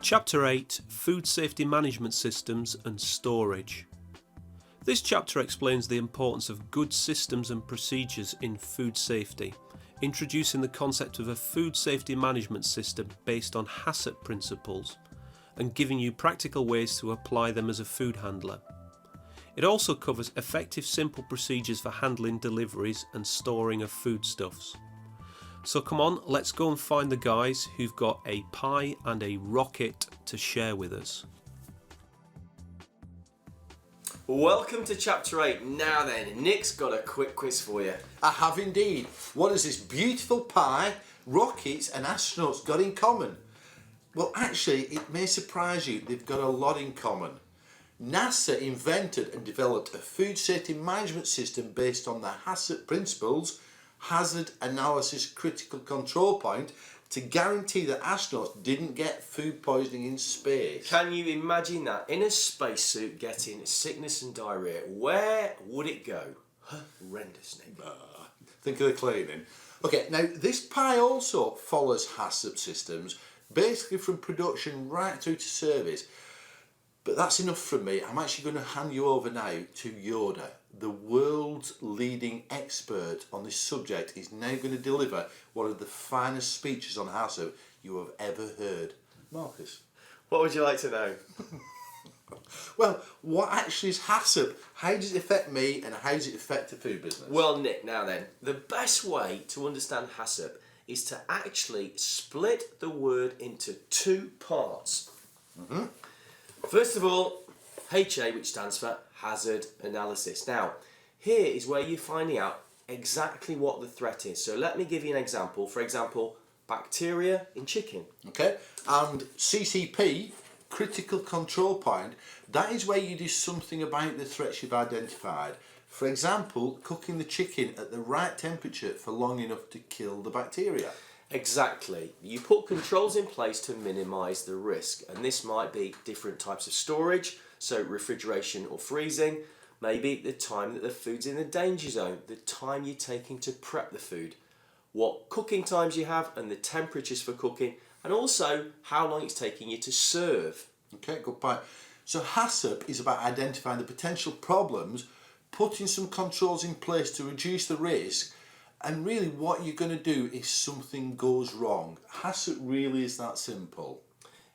Chapter 8 Food Safety Management Systems and Storage. This chapter explains the importance of good systems and procedures in food safety, introducing the concept of a food safety management system based on Haccp principles, and giving you practical ways to apply them as a food handler. It also covers effective simple procedures for handling deliveries and storing of foodstuffs. So come on, let's go and find the guys who've got a pie and a rocket to share with us. Welcome to Chapter 8. Now then, Nick's got a quick quiz for you. I have indeed. What has this beautiful pie, rockets and astronauts got in common? Well, actually, it may surprise you, they've got a lot in common. NASA invented and developed a food safety management system based on the Haccp principles, Hazard Analysis Critical Control Point, to guarantee that astronauts didn't get food poisoning in space. Can you imagine that? In a spacesuit getting sickness and diarrhea, where would it go? Horrendous, Nick. Think of the cleaning. Okay, now this pie also follows Haccp systems, basically from production right through to service. But that's enough from me. I'm actually going to hand you over now to Yoda. The world's leading expert on this subject is now going to deliver one of the finest speeches on Haccp you have ever heard. Marcus. What would you like to know? Well, what actually is Haccp? How does it affect me and how does it affect the food business? Well, Nick, now then, the best way to understand Haccp is to actually split the word into two parts. First of all, HA, which stands for Hazard Analysis. Now, here is where you're finding out exactly what the threat is. So let me give you an example. For example, bacteria in chicken. Okay, and CCP, Critical Control Point, that is where you do something about the threats you've identified. For example, cooking the chicken at the right temperature for long enough to kill the bacteria. Exactly. You put controls in place to minimise the risk, and this might be different types of storage, so refrigeration or freezing, maybe the time that the food's in the danger zone, the time you're taking to prep the food, what cooking times you have and the temperatures for cooking, and also how long it's taking you to serve. Okay, good point. So Haccp is about identifying the potential problems, putting some controls in place to reduce the risk, and really what you're going to do if something goes wrong. Haccp really is that simple.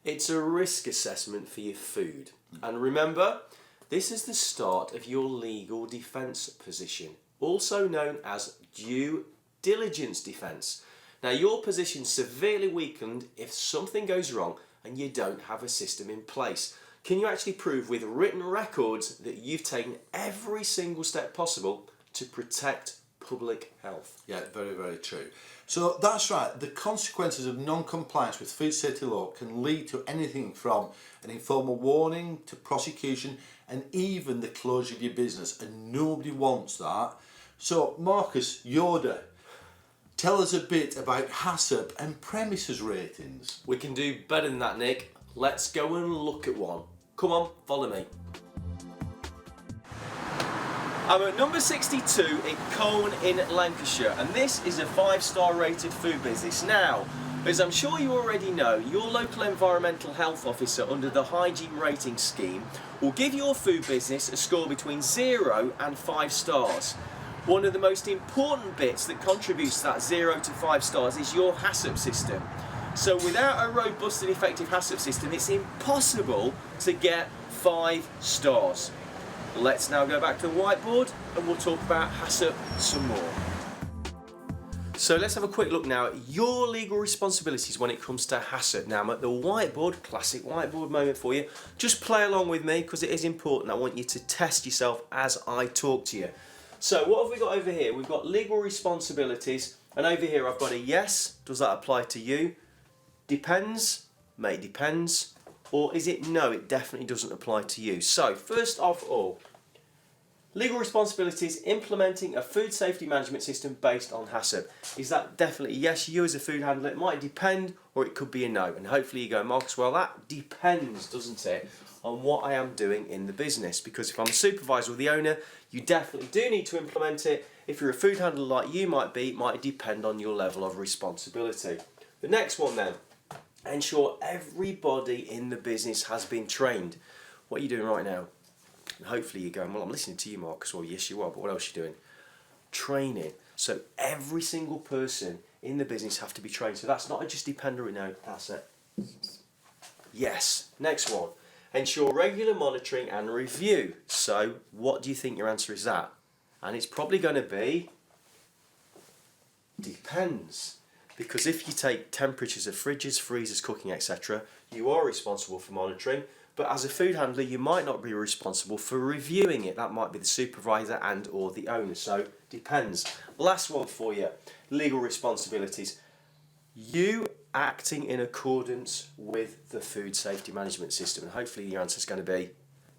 It's a risk assessment for your food. And remember, this is the start of your legal defence position, also known as due diligence defence. Now, your position's severely weakened if something goes wrong and you don't have a system in place. Can you actually prove with written records that you've taken every single step possible to protect public health? Yeah, very, very true. So that's right, the consequences of non-compliance with food safety law can lead to anything from an informal warning to prosecution and even the closure of your business, and nobody wants that. So Marcus, Yoda, tell us a bit about Haccp and premises ratings. We can do better than that, Nick. Let's go and look at one. Come on, follow me. I'm at number 62 in Colne in Lancashire, and this is a 5-star rated food business. Now, as I'm sure you already know, your local environmental health officer under the Hygiene rating scheme will give your food business a score between 0 and 5 stars. One of the most important bits that contributes to that 0 to 5 stars is your Haccp system. So without a robust and effective Haccp system, it's impossible to get 5 stars. Let's now go back to the whiteboard and we'll talk about Haccp some more. So let's have a quick look now at your legal responsibilities when it comes to Haccp. Now I'm at the whiteboard, classic whiteboard moment for you. Just play along with me because it is important. I want you to test yourself as I talk to you. So what have we got over here? We've got legal responsibilities, and over here I've got a yes. Does that apply to you? Depends, mate, depends. Or is it no, it definitely doesn't apply to you? So, first of all, legal responsibilities, implementing a food safety management system based on Haccp. Is that definitely yes, you as a food handler? It might depend, or it could be a no. And hopefully you go, Marcus, well that depends, doesn't it, on what I am doing in the business. Because if I'm a supervisor or the owner, you definitely do need to implement it. If you're a food handler like you might be, it might depend on your level of responsibility. The next one then. ensure everybody in the business has been trained. What are you doing right now? And hopefully you're going, well, I'm listening to you, Marcus. Well, yes, you are, but what else are you doing? Training. So every single person in the business have to be trained. So that's not just dependent, no, that's it. Yes. Next one. Ensure regular monitoring and review. So what do you think your answer is that? And it's probably going to be depends. Because if you take temperatures of fridges, freezers, cooking, etc., you are responsible for monitoring. But as a food handler, you might not be responsible for reviewing it. That might be the supervisor and or the owner. So depends. Last one for you. Legal responsibilities. You acting in accordance with the food safety management system. And hopefully your answer is going to be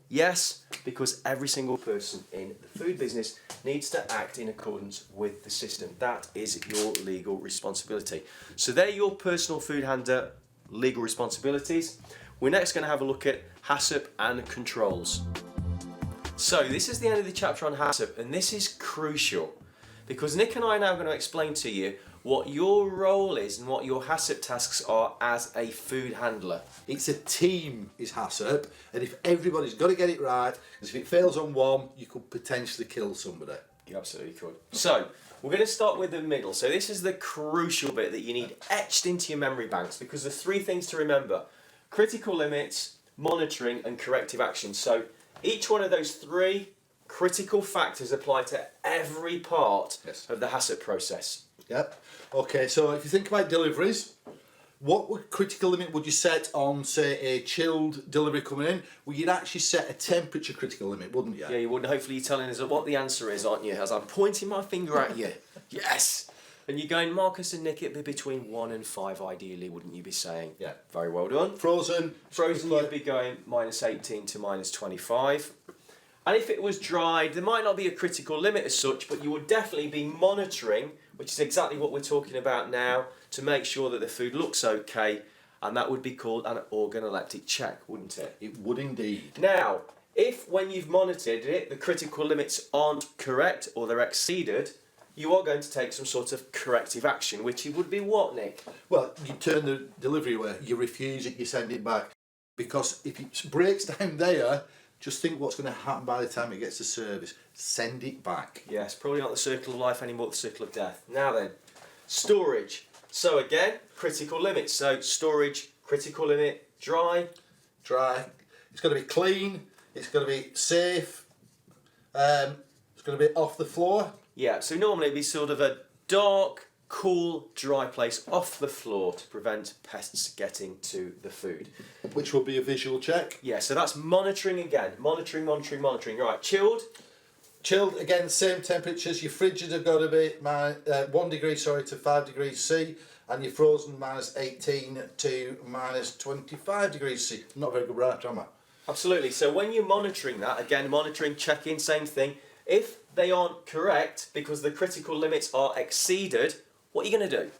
yes, because every single person in the food business needs to act in accordance with the system. That is your legal responsibility. So they're your personal food handler legal responsibilities. We're next going to have a look at Haccp and controls. So this is the end of the chapter on Haccp, and this is crucial because Nick and I are now going to explain to you what your role is and what your Haccp tasks are as a food handler. It's a team, is Haccp, and if everybody's got to get it right, because if it fails on one, you could potentially kill somebody. You absolutely could. So we're going to start with the middle. So this is the crucial bit that you need etched into your memory banks because there's three things to remember: critical limits, monitoring, and corrective action. So each one of those three critical factors apply to every part of the Haccp process. Yep. Okay, so if you think about deliveries, what critical limit would you set on, say, a chilled delivery coming in? Well, you'd actually set a temperature critical limit, wouldn't you? Yeah, you would. Hopefully you're telling us what the answer is, aren't you? As I'm pointing my finger at you. Yes! And you're going, Marcus and Nick, it'd be between 1 and 5 ideally, wouldn't you be saying? Yeah. Very well done. Frozen, you'd be going -18 to -25. And if it was dried, there might not be a critical limit as such, but you would definitely be monitoring, which is exactly what we're talking about now, to make sure that the food looks okay, and that would be called an organoleptic check, wouldn't it? It would indeed. Now, if when you've monitored it, the critical limits aren't correct or they're exceeded, you are going to take some sort of corrective action, which it would be what, Nick? Well, you turn the delivery away, you refuse it, you send it back. Because if it breaks down there, just think what's going to happen by the time it gets to service. Send it back. Yes, probably not the circle of life anymore, the circle of death. Now then, storage. So again, critical limits. So storage, critical limit, dry. Dry. It's got to be clean. It's got to be safe. It's got to be off the floor. Yeah, so normally it'd be sort of a dark, cool, dry place off the floor to prevent pests getting to the food. Which will be a visual check. Yeah, so that's monitoring again. Monitoring. Right, chilled. Chilled, again, same temperatures. Your fridges have got to be 1 degree to 5 degrees C, and your frozen -18 to -25 degrees C. Not very good, right, am I? Absolutely. So when you're monitoring that, again, monitoring, checking, same thing. If they aren't correct because the critical limits are exceeded, what are you going to do?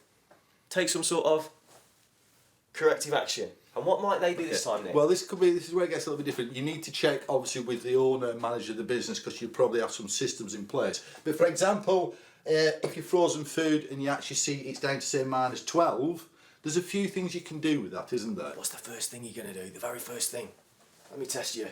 Take some sort of corrective action. And what might they be this time, Nick? Well, this is where it gets a little bit different. You need to check, obviously, with the owner and manager of the business because you probably have some systems in place. But for example, if you're frozen food and you actually see it's down to say -12, there's a few things you can do with that, isn't there? What's the first thing you're going to do? The very first thing? Let me test you.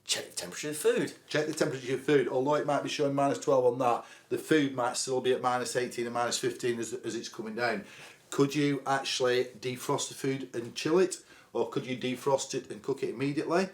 Check the temperature of the food. Check the temperature of food. Although it might be showing -12 on that, the food might still be at -18 and -15 as it's coming down. Could you actually defrost the food and chill it? Or could you defrost it and cook it immediately?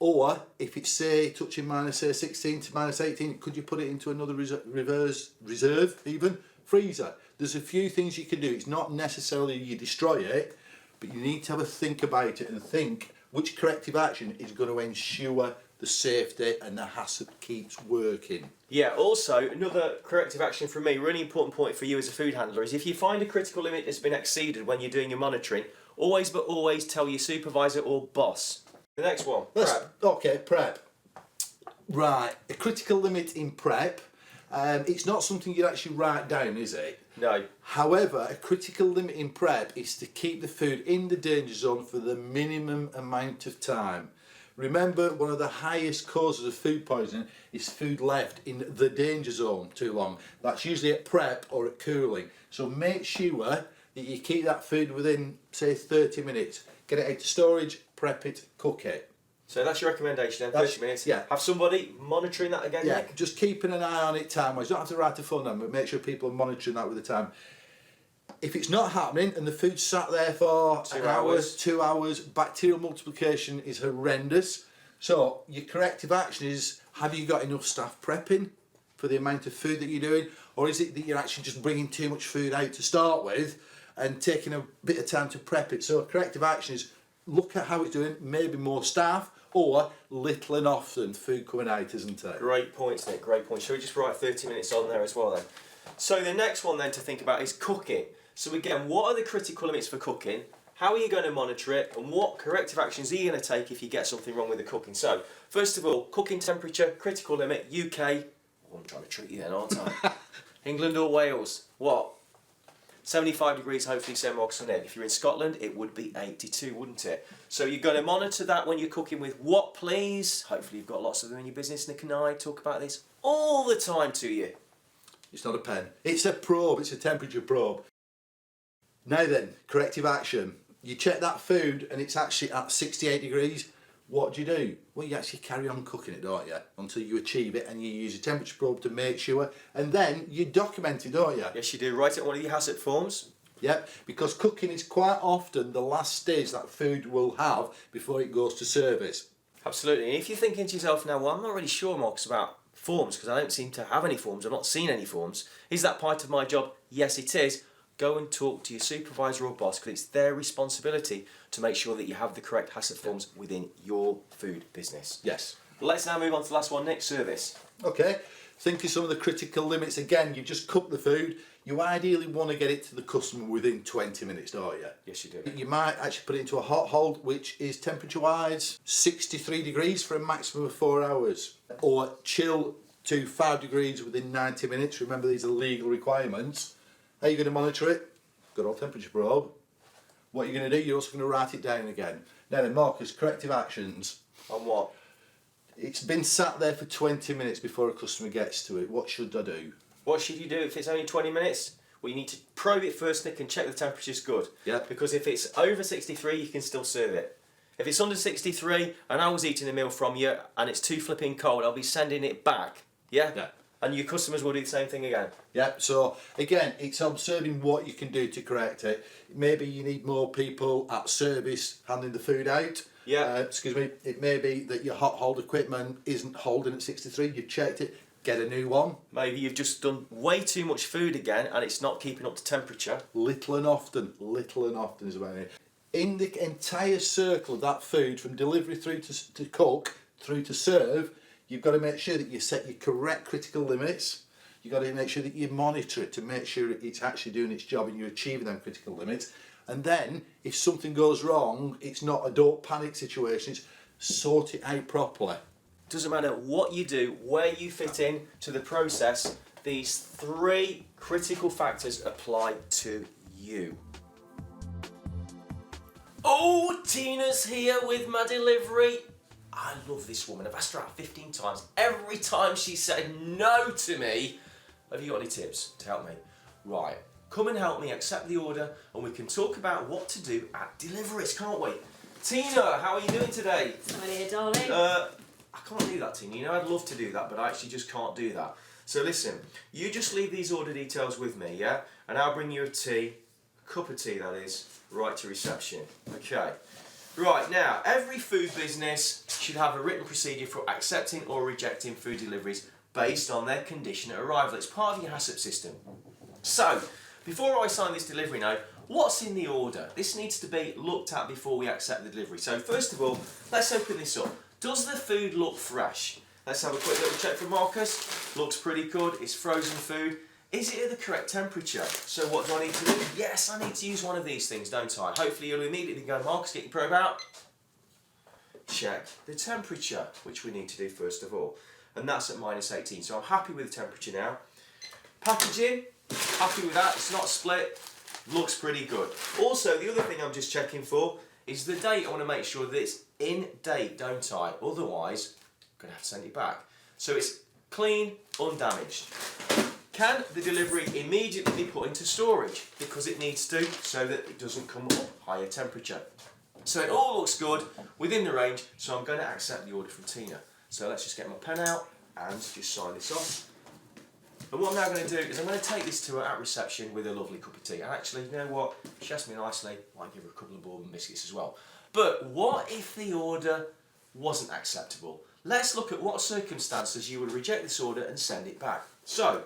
Or if it's say touching -16 to -18, could you put it into another reserve even freezer? There's a few things you can do. It's not necessarily you destroy it, but you need to have a think about it and think which corrective action is going to ensure the safety and the Haccp keeps working. Yeah, also, another corrective action from me, really important point for you as a food handler, is if you find a critical limit that's been exceeded when you're doing your monitoring, always but always tell your supervisor or boss. The next one, prep. Okay, prep. Right, a critical limit in prep, it's not something you'd actually write down, is it? No. However, a critical limit in prep is to keep the food in the danger zone for the minimum amount of time. Remember, one of the highest causes of food poisoning is food left in the danger zone too long. That's usually at prep or at cooling. So make sure that you keep that food within, say, 30 minutes. Get it out to storage, prep it, cook it. So that's your recommendation then, 30 minutes. Yeah. Have somebody monitoring that again, Yeah, Nick? just keeping an eye on it time-wise. You don't have to write a phone number, but make sure people are monitoring that with the time. If it's not happening and the food's sat there for 2 an hour, hours. 2 hours, bacterial multiplication is horrendous. So your corrective action is, have you got enough staff prepping for the amount of food that you're doing? Or is it that you're actually just bringing too much food out to start with and taking a bit of time to prep it? So corrective action is look at how it's doing, maybe more staff, or little and often food coming out, isn't it? Great points, Nick, great points. Shall we just write 30 minutes on there as well then? So the next one then to think about is cooking. So again, what are the critical limits for cooking? How are you going to monitor it? And what corrective actions are you going to take if you get something wrong with the cooking? So, first of all, cooking temperature, critical limit, UK. Oh, I'm trying to trick you then, aren't I? England or Wales? What? 75 degrees, hopefully, St Mark's on it. If you're in Scotland, it would be 82, wouldn't it? So you're going to monitor that when you're cooking with what, please? Hopefully you've got lots of them in your business. Nick and I talk about this all the time to you. It's not a pen. It's a probe. It's a temperature probe. Now then, corrective action. You check that food and it's actually at 68 degrees. What do? Well, you actually carry on cooking it, don't you? Until you achieve it, and you use a temperature probe to make sure. And then you document it, don't you? Yes, you do. Write it on one of your Haccp forms. Yep, because cooking is quite often the last stage that food will have before it goes to service. Absolutely. And if you're thinking to yourself now, well, I'm not really sure, Marcus, about forms because I don't seem to have any forms. I've not seen any forms. Is that part of my job? Yes, it is. Go and talk to your supervisor or boss because it's their responsibility to make sure that you have the correct Haccp forms within your food business. Yes. Let's now move on to the last one, Nick, service. Okay, think of some of the critical limits. Again, you just cook the food. You ideally want to get it to the customer within 20 minutes, don't you? Yes, you do. You might actually put it into a hot hold, which is temperature-wise 63 degrees for a maximum of 4 hours. Or chill to 5 degrees within 90 minutes. Remember, these are legal requirements. How are you going to monitor it? Good old temperature probe. What you're going to do, you're also going to write it down again. Now then, Marcus, corrective actions. On what? It's been sat there for 20 minutes before a customer gets to it. What should I do? What should you do if it's only 20 minutes? Well, you need to probe it first, Nick, and check the temperature's good. Yeah. Because if it's over 63, you can still serve it. If it's under 63 and I was eating a meal from you and it's too flipping cold, I'll be sending it back. Yeah? Yeah. And your customers will do the same thing again. Yeah, so again, it's observing what you can do to correct it. Maybe you need more people at service handing the food out. Yeah. Excuse me, it may be that your hot hold equipment isn't holding at 63, you've checked it, get a new one. Maybe you've just done way too much food again and it's not keeping up to temperature. Little and often is about it. In the entire circle of that food, from delivery through to cook, through to serve, you've got to make sure that you set your correct critical limits. You've got to make sure that you monitor it to make sure it's actually doing its job and you're achieving them critical limits. And then, if something goes wrong, it's not a don't panic situation, it's sort it out properly. Doesn't matter what you do, where you fit in to the process, these 3 critical factors apply to you. Oh, Tina's here with my delivery. I love this woman. I've asked her out 15 times. Every time she said no to me. Have you got any tips to help me? Right, come and help me accept the order and we can talk about what to do at deliveries, can't we? Tina, how are you doing today? Hi here, darling. I can't do that, Tina. You know, I'd love to do that, but I actually just can't do that. So listen, you just leave these order details with me, yeah? And I'll bring you a cup of tea that is, right to reception. Okay. Right, now, every food business should have a written procedure for accepting or rejecting food deliveries based on their condition at arrival. It's part of your Haccp system. So, before I sign this delivery note, what's in the order? This needs to be looked at before we accept the delivery. So, first of all, let's open this up. Does the food look fresh? Let's have a quick little check from Marcus. Looks pretty good. It's frozen food. Is it at the correct temperature? So what do I need to do? Yes, I need to use one of these things, don't I? Hopefully you'll immediately go, Marcus, get your probe out. Check the temperature, which we need to do first of all. And that's at minus 18. So I'm happy with the temperature now. Packaging, happy with that. It's not split. Looks pretty good. Also, the other thing I'm just checking for is the date. I want to make sure that it's in date, don't I? Otherwise, I'm going to have to send it back. So it's clean, undamaged. Can the delivery immediately be put into storage? Because it needs to, so that it doesn't come up higher temperature. So it all looks good within the range, so I'm going to accept the order from Tina. So let's just get my pen out and just sign this off. And what I'm now going to do is I'm going to take this to her at reception with a lovely cup of tea. And actually, you know what? She asked me nicely, I might give her a couple of bourbon biscuits as well. But what if the order wasn't acceptable? Let's look at what circumstances you would reject this order and send it back. So,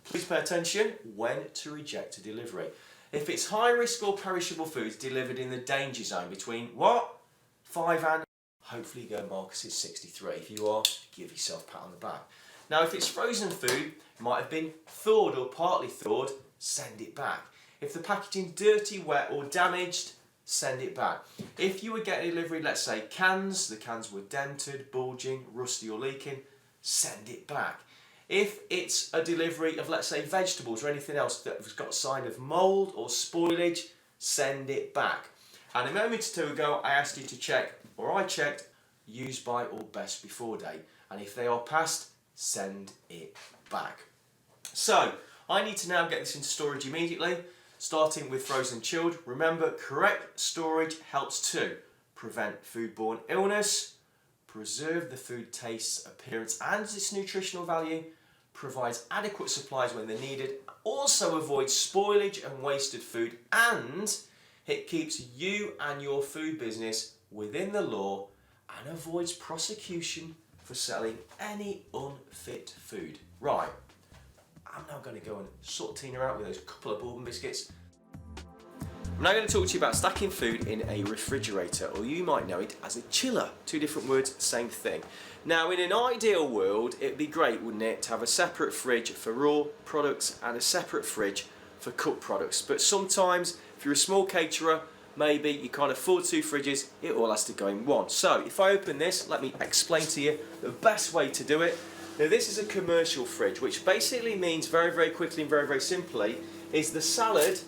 please pay attention when to reject a delivery. If it's high risk or perishable foods delivered in the danger zone between what? 5 and hopefully you go Marcus's 63. If you are, give yourself a pat on the back. Now if it's frozen food, it might have been thawed or partly thawed, send it back. If the packaging's dirty, wet or damaged, send it back. If you were getting a delivery, let's say cans, the cans were dented, bulging, rusty or leaking, send it back. If it's a delivery of, let's say, vegetables or anything else that has got a sign of mould or spoilage, send it back. And a moment or two ago, I asked you to check, or I checked, use by or best before date. And if they are past, send it back. So, I need to now get this into storage immediately, starting with frozen chilled. Remember, correct storage helps to prevent foodborne illness, preserve the food taste, appearance and its nutritional value, provides adequate supplies when they're needed, also avoids spoilage and wasted food, and it keeps you and your food business within the law and avoids prosecution for selling any unfit food. Right, I'm now going to go and sort Tina out with those couple of bourbon biscuits. I'm now going to talk to you about stacking food in a refrigerator, or you might know it as a chiller. Two different words, same thing. Now in an ideal world, it'd be great, wouldn't it, to have a separate fridge for raw products and a separate fridge for cooked products. But sometimes, if you're a small caterer, maybe you can't afford 2 fridges, it all has to go in one. So if I open this, let me explain to you the best way to do it. Now this is a commercial fridge, which basically means very, very quickly and very, very simply, is the salad,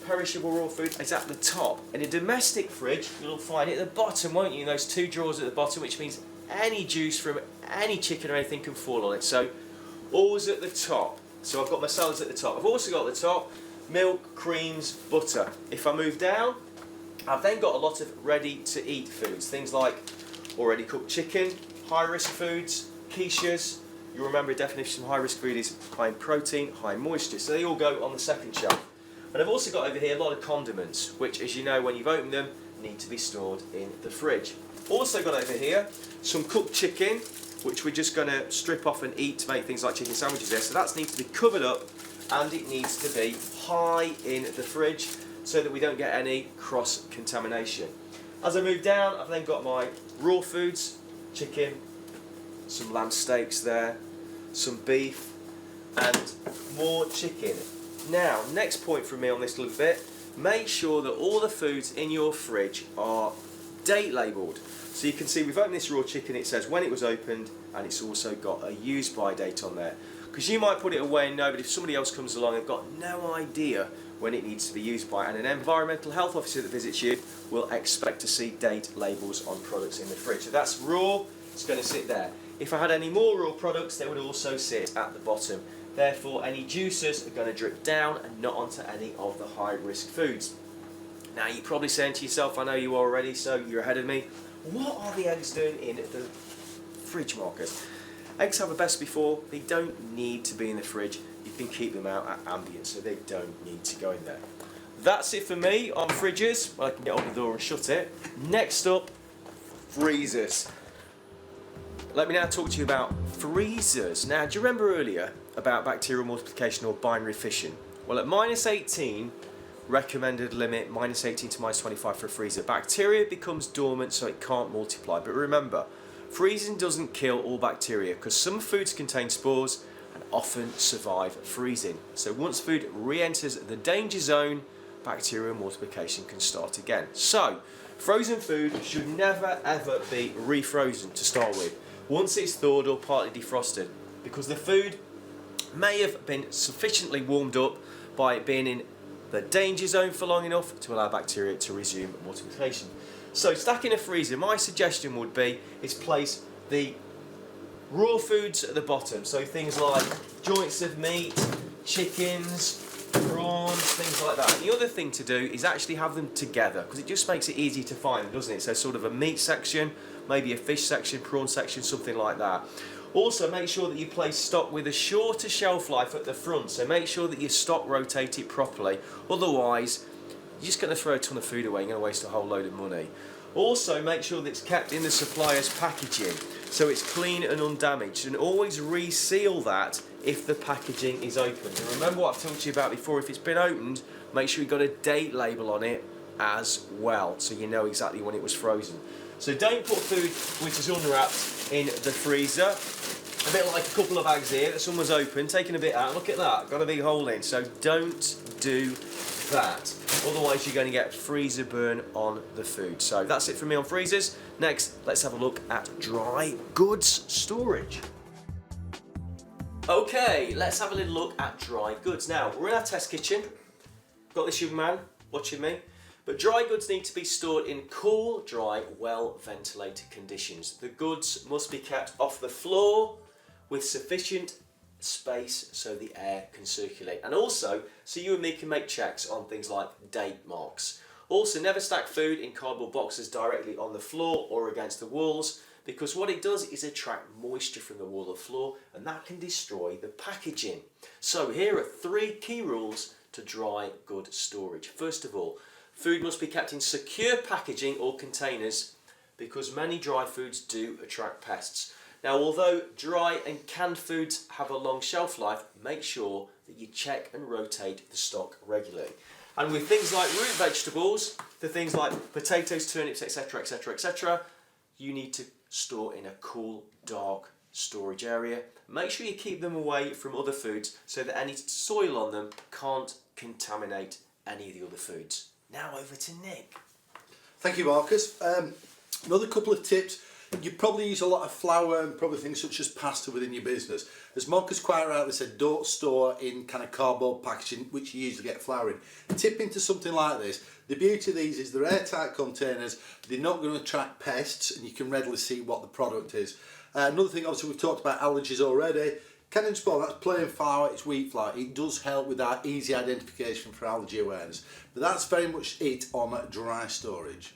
perishable raw food, is at the top. In a domestic fridge, you'll find it at the bottom, won't you? In those 2 drawers at the bottom, which means any juice from any chicken or anything can fall on it. So always at the top. So I've got my salads at the top. I've also got at the top milk, creams, butter. If I move down, I've then got a lot of ready to eat foods. Things like already cooked chicken, high risk foods, quiches. You'll remember a definition of high risk food is high in protein, high in moisture. So they all go on the second shelf. And I've also got over here a lot of condiments, which, as you know, when you've opened them, need to be stored in the fridge. Also got over here some cooked chicken, which we're just going to strip off and eat to make things like chicken sandwiches there. So that needs to be covered up and it needs to be high in the fridge so that we don't get any cross-contamination. As I move down, I've then got my raw foods, chicken, some lamb steaks there, some beef and more chicken. Now, next point from me on this little bit, make sure that all the foods in your fridge are date labelled. So you can see we've opened this raw chicken, it says when it was opened and it's also got a use by date on there. Because you might put it away and know, but if somebody else comes along, they've got no idea when it needs to be used by, and an environmental health officer that visits you will expect to see date labels on products in the fridge. So that's raw, it's going to sit there. If I had any more raw products, they would also sit at the bottom. Therefore, any juices are going to drip down and not onto any of the high risk foods. Now you're probably saying to yourself, I know you are already, so you're ahead of me, what are the eggs doing in the fridge, Marcus? Eggs have a best before, they don't need to be in the fridge, you can keep them out at ambient, so they don't need to go in there. That's it for me on fridges. Well, I can get on the door and shut it. Next up, freezers. Let me now talk to you about freezers. Now, do you remember earlier about bacterial multiplication or binary fission? Well, at -18, recommended limit -18 to -25 for a freezer. Bacteria becomes dormant so it can't multiply. But remember, freezing doesn't kill all bacteria because some foods contain spores and often survive freezing. So once food re-enters the danger zone, bacterial multiplication can start again. So, frozen food should never ever be refrozen to start with, once it's thawed or partly defrosted, because the food may have been sufficiently warmed up by it being in the danger zone for long enough to allow bacteria to resume multiplication. So stacking a freezer, my suggestion would be is place the Raw foods at the bottom, so things like joints of meat, chickens, prawns, things like that. And the other thing to do is actually have them together, because it just makes it easier to find, doesn't it? So sort of a meat section, maybe a fish section, prawn section, something like that. Also, make sure that you place stock with a shorter shelf life at the front, so make sure that your stock rotate it properly, otherwise you're just going to throw a ton of food away, you're going to waste a whole load of money. Also, make sure that it's kept in the supplier's packaging, so it's clean and undamaged, and always reseal that if the packaging is opened. And remember what I've told you about before, if it's been opened, make sure you've got a date label on it as well, so you know exactly when it was frozen. So don't put food which is unwrapped in the freezer. A bit like a couple of bags here that someone's opened, taken a bit out, look at that, got a big hole in, so don't do that. Otherwise you're going to get freezer burn on the food. So that's it from me on freezers. Next, let's have a look at dry goods storage. Okay, let's have a little look at dry goods. Now, we're in our test kitchen. Got this young man watching me. But dry goods need to be stored in cool, dry, well-ventilated conditions. The goods must be kept off the floor with sufficient space so the air can circulate. And also, so you and me can make checks on things like date marks. Also, never stack food in cardboard boxes directly on the floor or against the walls, because what it does is attract moisture from the wall or floor, and that can destroy the packaging. So here are 3 key rules to dry good storage. First of all, food must be kept in secure packaging or containers, because many dry foods do attract pests. Now, although dry and canned foods have a long shelf life, make sure that you check and rotate the stock regularly. And with things like root vegetables, the things like potatoes, turnips, etc, etc, etc, you need to store in a cool, dark storage area. Make sure you keep them away from other foods so that any soil on them can't contaminate any of the other foods. Now over to Nick. Thank you, Marcus. Another couple of tips. You probably use a lot of flour and probably things such as pasta within your business. As Marcus quite rightly said, don't store in kind of cardboard packaging which you usually get flour in. Tip into something like this. The beauty of these is they're airtight containers, they're not going to attract pests, and you can readily see what the product is. Another thing, obviously we've talked about allergies already. Cannon spawn, that's plain flour, it's wheat flour. It does help with that easy identification for allergy awareness. But that's very much it on dry storage.